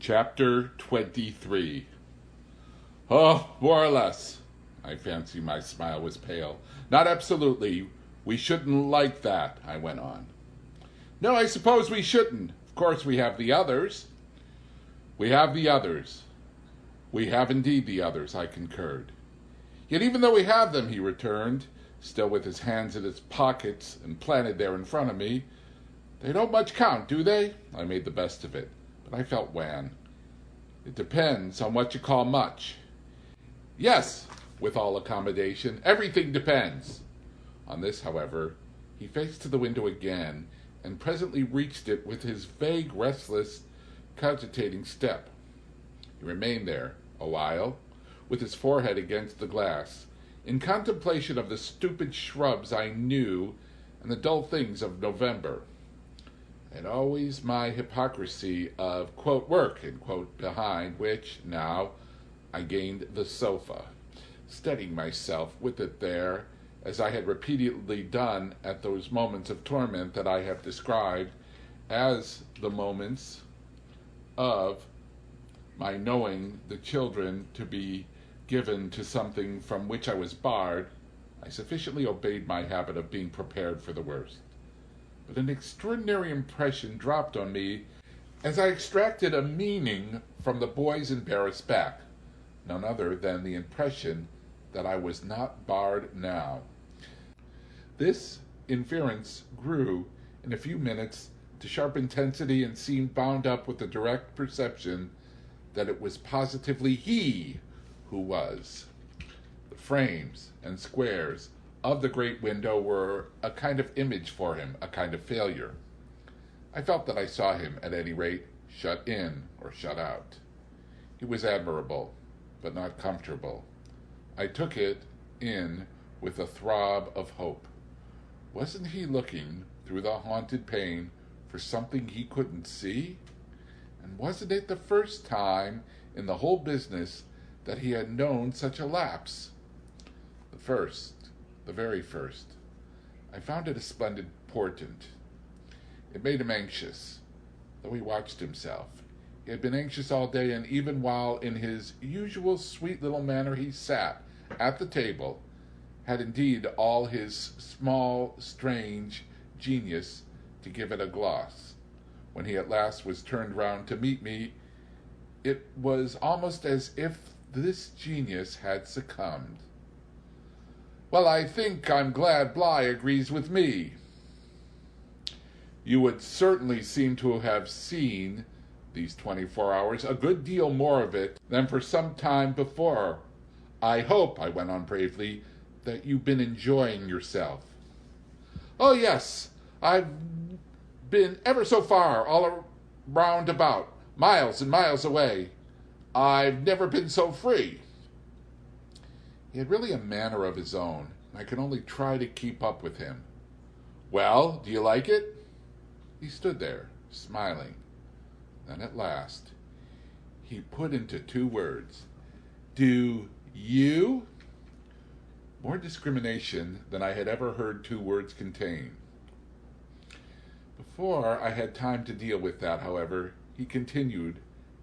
Chapter 23. Oh, more or less. I fancy my smile was pale. Not absolutely. We shouldn't like that, I went on. No, I suppose we shouldn't. Of course we have the others. We have the others. We have indeed the others, I concurred. Yet even though we have them, he returned, still with his hands in his pockets and planted there in front of me, they don't much count, do they? I made the best of it, but I felt wan. It depends on what you call much. Yes, with all accommodation, everything depends. On this, however, he faced to the window again and presently reached it with his vague, restless, cogitating step. He remained there a while, with his forehead against the glass, in contemplation of the stupid shrubs I knew and the dull things of November. And always my hypocrisy of, quote, work, end quote, behind which, now, I gained the sofa, steadying myself with it there, as I had repeatedly done at those moments of torment that I have described as the moments of my knowing the children to be given to something from which I was barred. I sufficiently obeyed my habit of being prepared for the worst. But an extraordinary impression dropped on me as I extracted a meaning from the boy's embarrassed back, none other than the impression that I was not barred now. This inference grew in a few minutes to sharp intensity and seemed bound up with the direct perception that it was positively he who was. The frames and squares of the great window were a kind of image for him, a kind of failure. I felt that I saw him, at any rate, shut in or shut out. He was admirable, but not comfortable. I took it in with a throb of hope. Wasn't he looking through the haunted pane for something he couldn't see? And wasn't it the first time in the whole business that he had known such a lapse? The very first. I found it a splendid portent. It made him anxious, though he watched himself. He had been anxious all day, and even while in his usual sweet little manner he sat at the table, had indeed all his small, strange genius to give it a gloss. When he at last was turned round to meet me, it was almost as if this genius had succumbed. Well, I think I'm glad Bly agrees with me. You would certainly seem to have seen, these 24 hours, a good deal more of it than for some time before. I hope, I went on bravely, that you've been enjoying yourself. Oh, yes, I've been ever so far, all around about, miles and miles away. I've never been so free. He had really a manner of his own, and I could only try to keep up with him. Well, do you like it? He stood there, smiling. Then at last, he put into 2 words, Do you? More discrimination than I had ever heard 2 words contain. Before I had time to deal with that, however, he continued,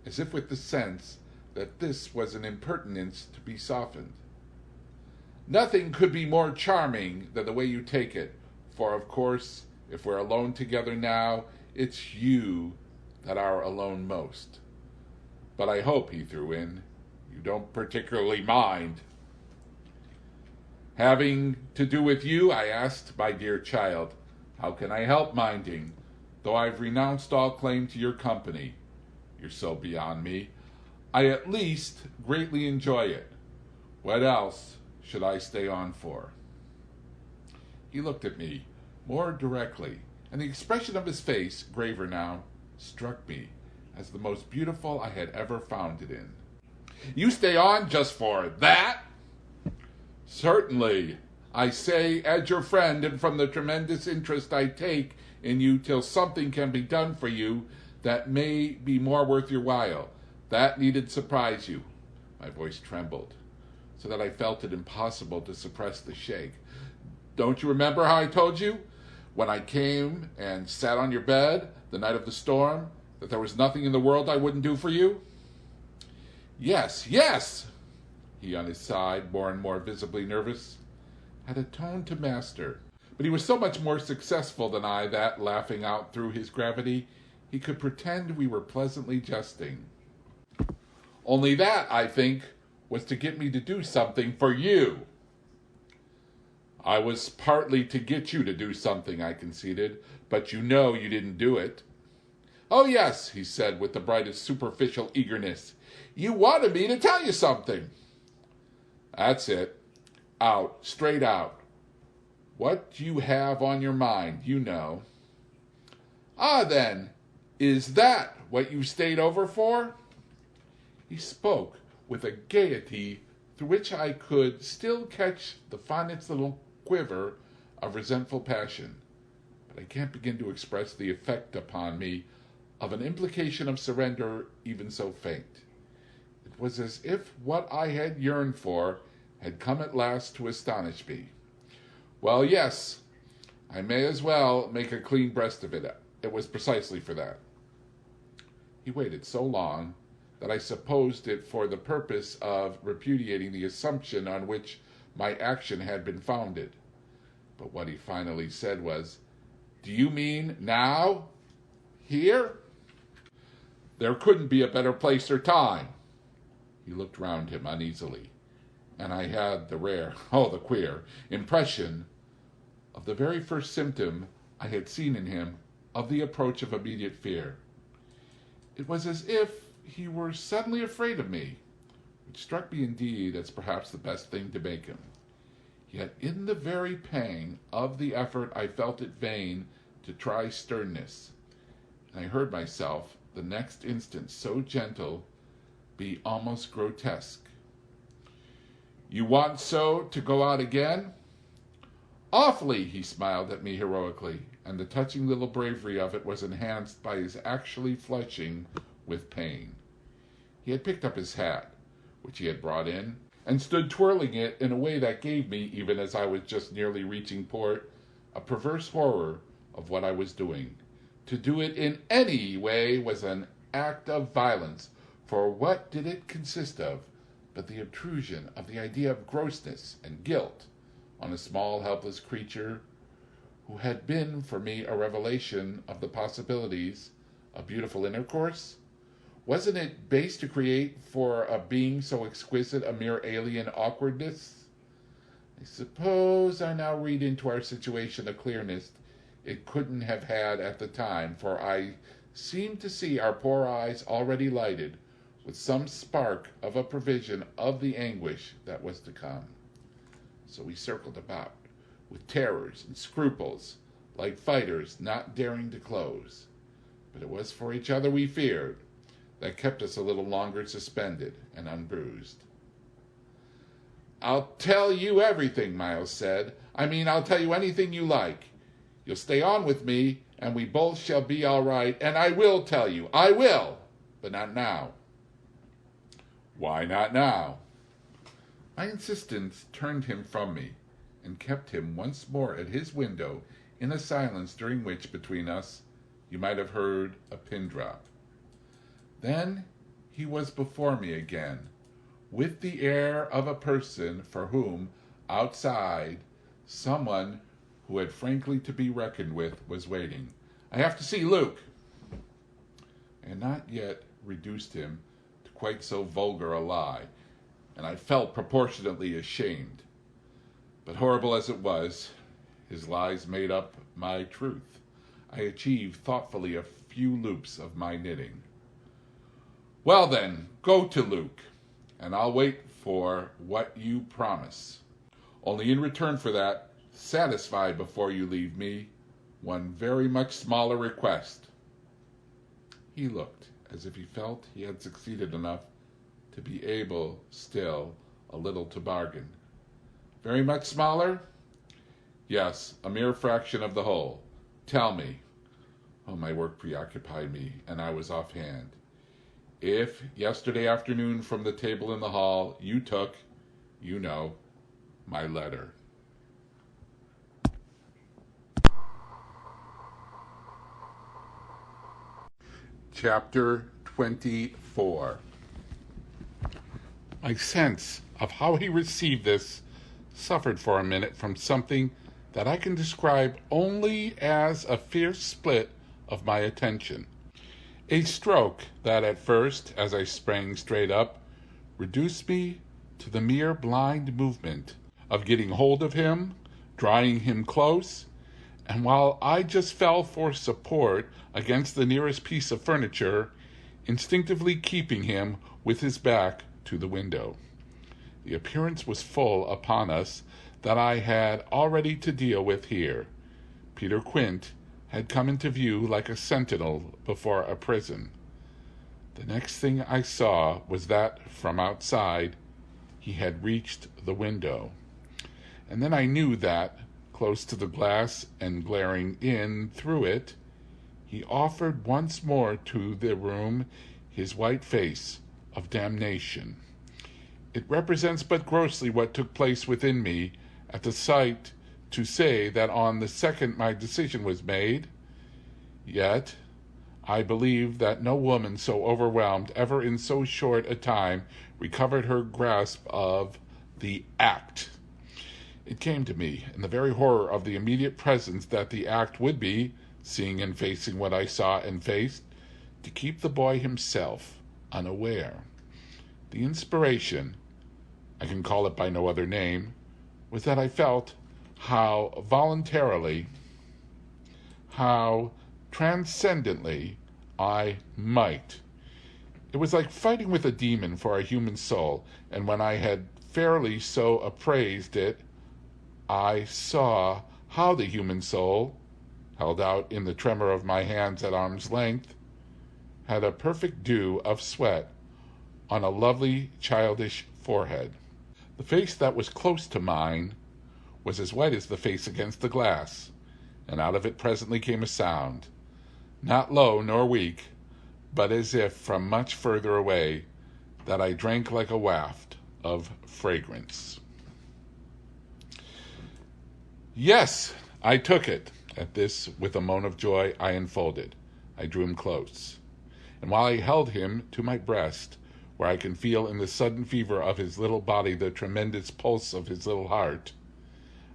as if with the sense that this was an impertinence to be softened. Nothing could be more charming than the way you take it, for of course, if we're alone together now, it's you that are alone most. But I hope, he threw in, you don't particularly mind. Having to do with you, I asked, my dear child, how can I help minding, though I've renounced all claim to your company? You're so beyond me. I at least greatly enjoy it. What else should I stay on for? He looked at me more directly, and the expression of his face, graver now, struck me as the most beautiful I had ever found it in. You stay on just for that? Certainly. I say, as your friend, and from the tremendous interest I take in you till something can be done for you that may be more worth your while. That needn't surprise you. My voice trembled, so that I felt it impossible to suppress the shake. Don't you remember how I told you? When I came and sat on your bed the night of the storm, That there was nothing in the world I wouldn't do for you? Yes, yes! He, on his side, more and more visibly nervous, had a tone to master. But he was so much more successful than I that, laughing out through his gravity, he could pretend we were pleasantly jesting. Only that, I think, was to get me to do something for you. I was partly to get you to do something, I conceded, but you know you didn't do it. Oh, yes, he said with the brightest superficial eagerness. You wanted me to tell you something. That's it. Out, straight out. What you have on your mind, you know. Ah, then, is that what you stayed over for? He spoke with a gaiety through which I could still catch the fondest little quiver of resentful passion, but I can't begin to express the effect upon me of an implication of surrender even so faint. It was as if what I had yearned for had come at last to astonish me. Well, yes, I may as well make a clean breast of it. It was precisely for that. He waited so long that I supposed it for the purpose of repudiating the assumption on which my action had been founded. But what he finally said was, Do you mean now? Here? There couldn't be a better place or time. He looked round him uneasily, and I had the queer impression of the very first symptom I had seen in him of the approach of immediate fear. It was as if he were suddenly afraid of me, which struck me indeed as perhaps the best thing to make him. Yet in the very pang of the effort I felt it vain to try sternness, and I heard myself, the next instant so gentle, be almost grotesque. You want so to go out again? Awfully, he smiled at me heroically, and the touching little bravery of it was enhanced by his actually flushing with pain. He had picked up his hat, which he had brought in, and stood twirling it in a way that gave me, even as I was just nearly reaching port, a perverse horror of what I was doing. To do it in any way was an act of violence, for what did it consist of but the obtrusion of the idea of grossness and guilt on a small helpless creature who had been for me a revelation of the possibilities of beautiful intercourse? Wasn't it base to create for a being so exquisite a mere alien awkwardness? I suppose I now read into our situation a clearness it couldn't have had at the time, for I seemed to see our poor eyes already lighted with some spark of a prevision of the anguish that was to come. So we circled about, with terrors and scruples, like fighters not daring to close. But it was for each other we feared that kept us a little longer suspended and unbruised. I'll tell you everything, Miles said. I'll tell you anything you like. You'll stay on with me, and we both shall be all right, and I will tell you. I will, but not now. Why not now? My insistence turned him from me, and kept him once more at his window in a silence during which, between us, you might have heard a pin drop. Then he was before me again, with the air of a person for whom, outside, someone who had frankly to be reckoned with was waiting. I have to see Luke. I had not yet reduced him to quite so vulgar a lie, and I felt proportionately ashamed. But horrible as it was, his lies made up my truth. I achieved thoughtfully a few loops of my knitting. Well then, go to Luke, and I'll wait for what you promise. Only in return for that, satisfy before you leave me one very much smaller request. He looked as if he felt he had succeeded enough to be able still a little to bargain. Very much smaller? Yes, a mere fraction of the whole. Tell me. Oh, my work preoccupied me, and I was offhand. If yesterday afternoon from the table in the hall you took, you know, my letter. Chapter 24. My sense of how he received this suffered for a minute from something that I can describe only as a fierce split of my attention. A stroke that at first, as I sprang straight up, reduced me to the mere blind movement of getting hold of him, drawing him close, and while I just fell for support against the nearest piece of furniture, instinctively keeping him with his back to the window. The appearance was full upon us that I had already to deal with here. Peter Quint had come into view like a sentinel before a prison. The next thing I saw was that, from outside, he had reached the window. And then I knew that, close to the glass and glaring in through it, he offered once more to the room his white face of damnation. It represents but grossly what took place within me at the sight, to say that on the second my decision was made. Yet I believe that no woman so overwhelmed ever in so short a time recovered her grasp of the act. It came to me, in the very horror of the immediate presence that the act would be, seeing and facing what I saw and faced, to keep the boy himself unaware. The inspiration, I can call it by no other name, was that I felt how voluntarily, how transcendently I might. It was like fighting with a demon for a human soul, and when I had fairly so appraised it, I saw how the human soul, held out in the tremor of my hands at arm's length, had a perfect dew of sweat on a lovely childish forehead. The face that was close to mine was as white as the face against the glass, and out of it presently came a sound, not low nor weak, but as if from much further away, that I drank like a waft of fragrance. Yes, I took it. At this, with a moan of joy, I unfolded. I drew him close. And while I held him to my breast, where I can feel in the sudden fever of his little body the tremendous pulse of his little heart,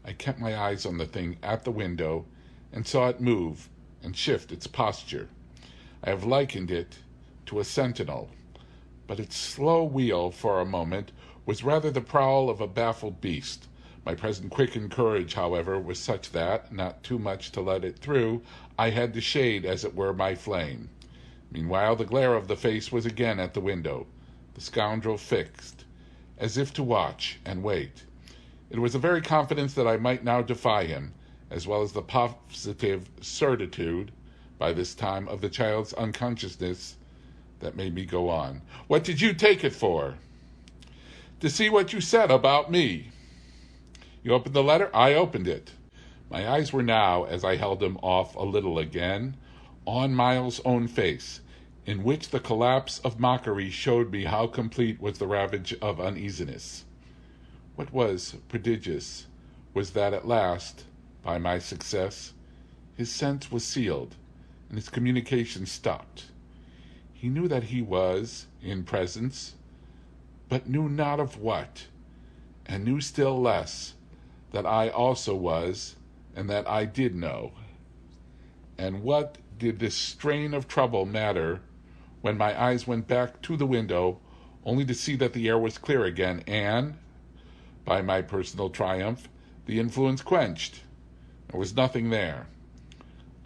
I kept my eyes on the thing at the window and saw it move and shift its posture. I have likened it to a sentinel, but its slow wheel for a moment was rather the prowl of a baffled beast. My present quickened courage, however, was such that, not too much to let it through, I had to shade, as it were, my flame. Meanwhile, the glare of the face was again at the window, the scoundrel fixed, as if to watch and wait. It was a very confidence that I might now defy him, as well as the positive certitude, by this time, of the child's unconsciousness, that made me go on. What did you take it for? To see what you said about me. You opened the letter? I opened it. My eyes were now, as I held him off a little again, on Miles's own face, in which the collapse of mockery showed me how complete was the ravage of uneasiness. What was prodigious was that at last, by my success, his sense was sealed, and his communication stopped. He knew that he was in presence, but knew not of what, and knew still less that I also was, and that I did know. And what did this strain of trouble matter when my eyes went back to the window, only to see that the air was clear again, and, by my personal triumph, the influence quenched? There was nothing there.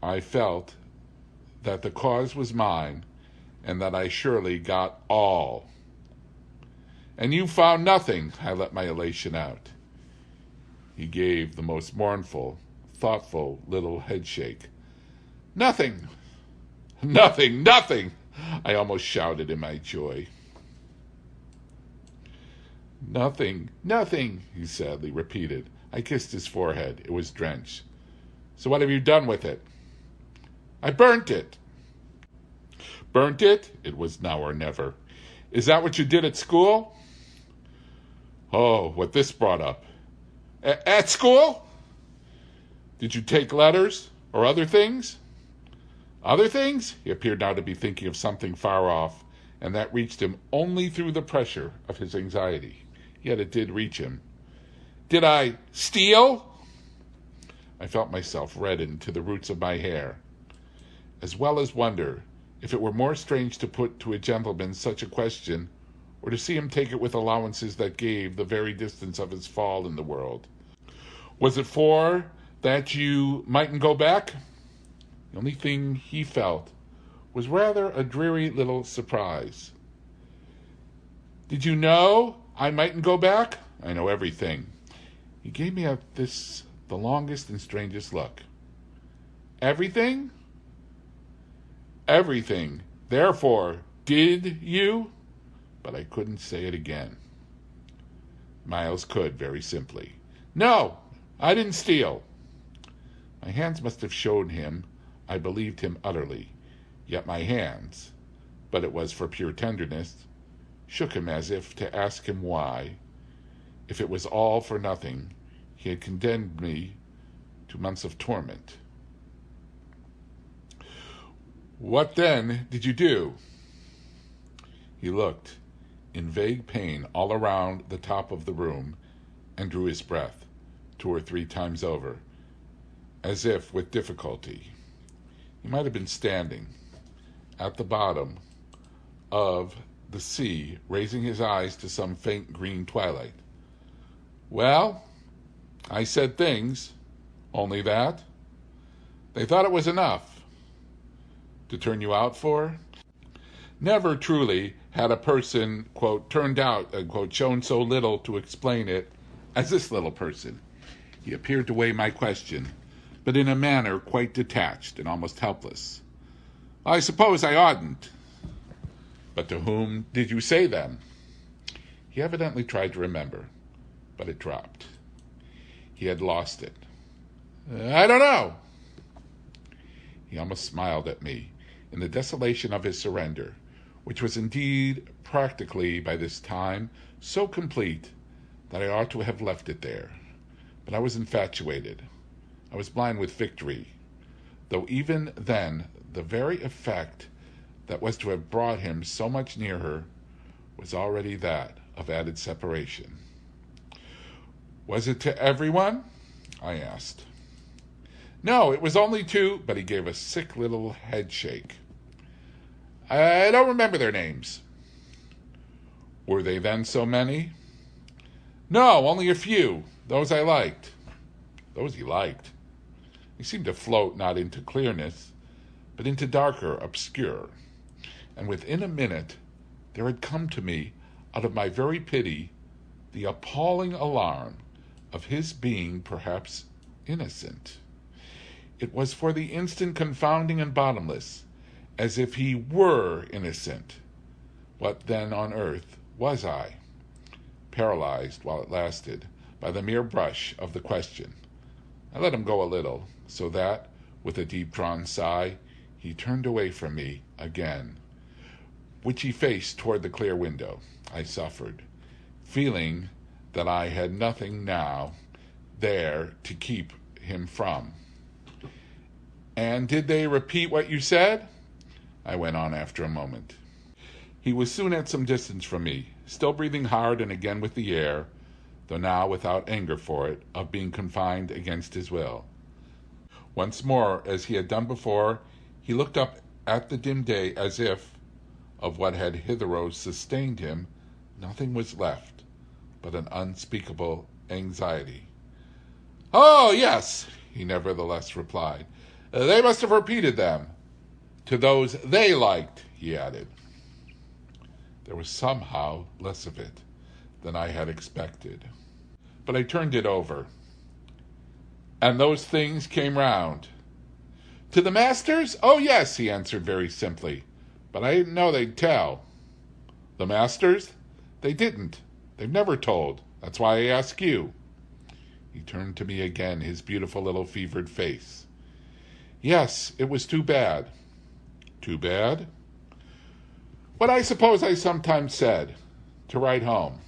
I felt that the cause was mine, and that I surely got all. And you found nothing, I let my elation out. He gave the most mournful, thoughtful little headshake. Nothing, nothing, nothing, I almost shouted in my joy. Nothing, nothing, he sadly repeated. I kissed his forehead. It was drenched. So what have you done with it? I burnt it. Burnt it? It was now or never. Is that what you did at school? Oh, what this brought up. At school? Did you take letters or other things? Other things? He appeared now to be thinking of something far off, and that reached him only through the pressure of his anxiety. Yet it did reach him. Did I steal? I felt myself redden to the roots of my hair, as well as wonder if it were more strange to put to a gentleman such a question, or to see him take it with allowances that gave the very distance of his fall in the world. Was it for that you mightn't go back? The only thing he felt was rather a dreary little surprise. Did you know I mightn't go back? I know everything. He gave me the longest and strangest look. Everything? Everything. Therefore, did you? But I couldn't say it again. Miles could, very simply. No, I didn't steal. My hands must have shown him I believed him utterly, yet my hands, but it was for pure tenderness, shook him as if to ask him why, if it was all for nothing, he had condemned me to months of torment. What then did you do? He looked in vague pain all around the top of the room and drew his breath 2 or 3 times over, as if with difficulty. He might have been standing at the bottom of the sea, raising his eyes to some faint green twilight. Well, I said things, only that. They thought it was enough to turn you out for. Never truly had a person, quote, turned out, quote, shown so little to explain it as this little person. He appeared to weigh my question, but in a manner quite detached and almost helpless. I suppose I oughtn't. But to whom did you say them? He evidently tried to remember, but it dropped. He had lost it. I don't know. He almost smiled at me in the desolation of his surrender, which was indeed practically by this time so complete that I ought to have left it there. But I was infatuated. I was blind with victory, though even then the very effect that was to have brought him so much nearer was already that of added separation. Was it to everyone? I asked. No, it was only to, but he gave a sick little head shake. I don't remember their names. Were they then so many? No, only a few, those I liked. Those he liked. They seemed to float not into clearness, but into darker obscure. And within a minute there had come to me, out of my very pity, the appalling alarm of his being perhaps innocent. It was for the instant confounding and bottomless, as if he were innocent. What then on earth was I? Paralyzed while it lasted by the mere brush of the question. I let him go a little, so that, with a deep-drawn sigh, he turned away from me again, which he faced toward the clear window. I suffered, feeling that I had nothing now there to keep him from. And did they repeat what you said? I went on after a moment. He was soon at some distance from me, still breathing hard and again with the air, though now without anger for it, of being confined against his will. Once more, as he had done before, he looked up at the dim day as if, of what had hitherto sustained him, nothing was left but an unspeakable anxiety. Oh, yes, he nevertheless replied. They must have repeated them. To those they liked, he added. There was somehow less of it than I had expected. But I turned it over. And those things came round. To the masters? Oh, yes, he answered very simply. But I didn't know they'd tell. The masters? They didn't. They've never told. That's why I ask you. He turned to me again, his beautiful little fevered face. Yes, it was too bad. Too bad? What I suppose I sometimes said, to write home.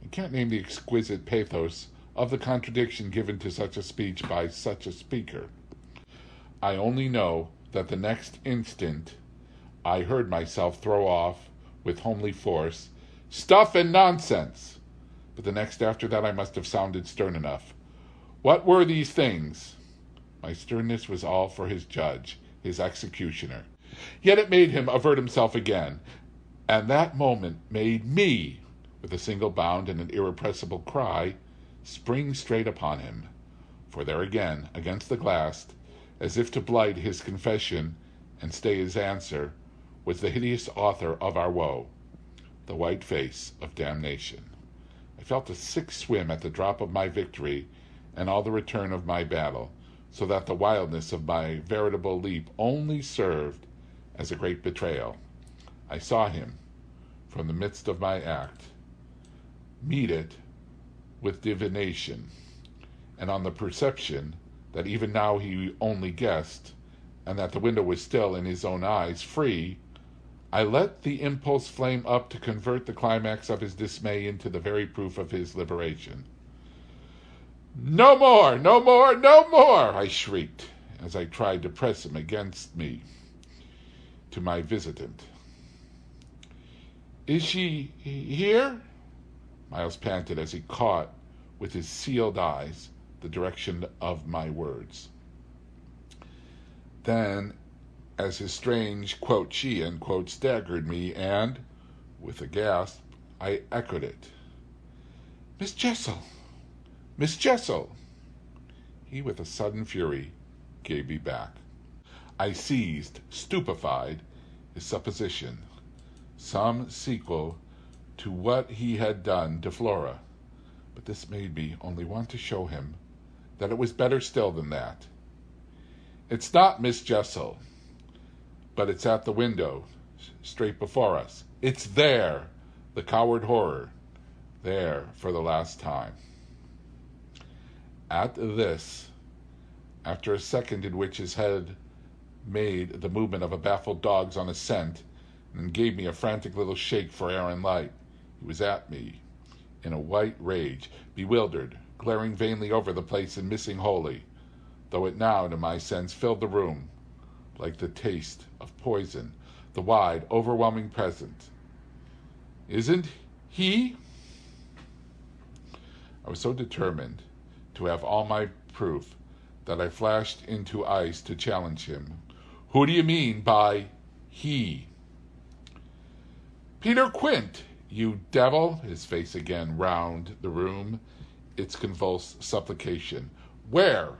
I can't name the exquisite pathos of the contradiction given to such a speech by such a speaker. I only know that the next instant I heard myself throw off with homely force, "Stuff and nonsense!" But the next after that I must have sounded stern enough. What were these things? My sternness was all for his judge, his executioner. Yet it made him avert himself again, and that moment made me, with a single bound and an irrepressible cry, spring straight upon him. For there again, against the glass, as if to blight his confession and stay his answer, was the hideous author of our woe, the white face of damnation. I felt a sick swim at the drop of my victory and all the return of my battle, so that the wildness of my veritable leap only served as a great betrayal. I saw him, from the midst of my act, meet it with divination, and on the perception that even now he only guessed, and that the window was still in his own eyes free, I let the impulse flame up to convert the climax of his dismay into the very proof of his liberation. "No more, no more, no more!" I shrieked, as I tried to press him against me to my visitant. "Is she here?" Miles panted as he caught, with his sealed eyes, the direction of my words. Then, as his strange, quote, she, end quote, staggered me, and, with a gasp, I echoed it. "Miss Jessel! Miss Jessel!" He, with a sudden fury, gave me back. I seized, stupefied, his supposition, some sequel to what he had done to Flora, but this made me only want to show him that it was better still than that. "It's not Miss Jessel, but it's at the window, straight before us. It's there, the coward horror, there for the last time." At this, after a second in which his head made the movement of a baffled dog's on a scent and gave me a frantic little shake for air and light, he was at me, in a white rage, bewildered, glaring vainly over the place and missing wholly, though it now, to my sense, filled the room, like the taste of poison, the wide, overwhelming present. "Isn't he?" I was so determined to have all my proof that I flashed into ice to challenge him. "Who do you mean by he?" "Peter Quint, you devil!" His face again round the room, its convulsed supplication. "Where?"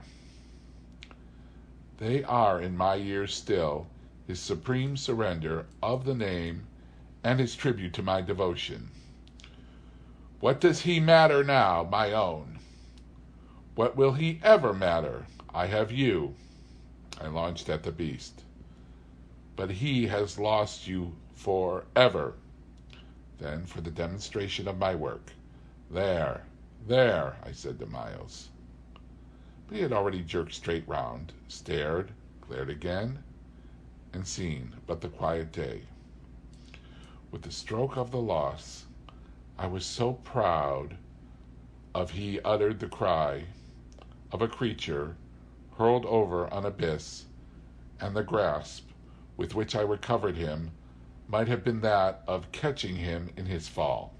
They are in my ears still, his supreme surrender of the name and his tribute to my devotion. What does he matter now, my own? What will he ever matter? I have you. I launched at the beast. But he has lost you forever. Then, for the demonstration of my work, there, I said to Miles. But he had already jerked straight round, stared, glared again, and seen but the quiet day. With the stroke of the loss, I was so proud of he uttered the cry of a creature hurled over an abyss, and the grasp with which I recovered him might have been that of catching him in his fall.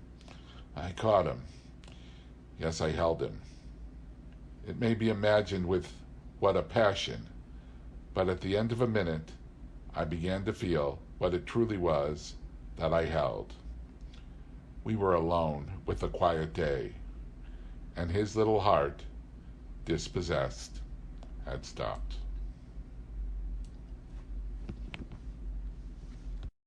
I caught him. Yes, I held him. It may be imagined with what a passion, but at the end of a minute, I began to feel what it truly was that I held. We were alone with the quiet day, and his little heart, dispossessed, had stopped.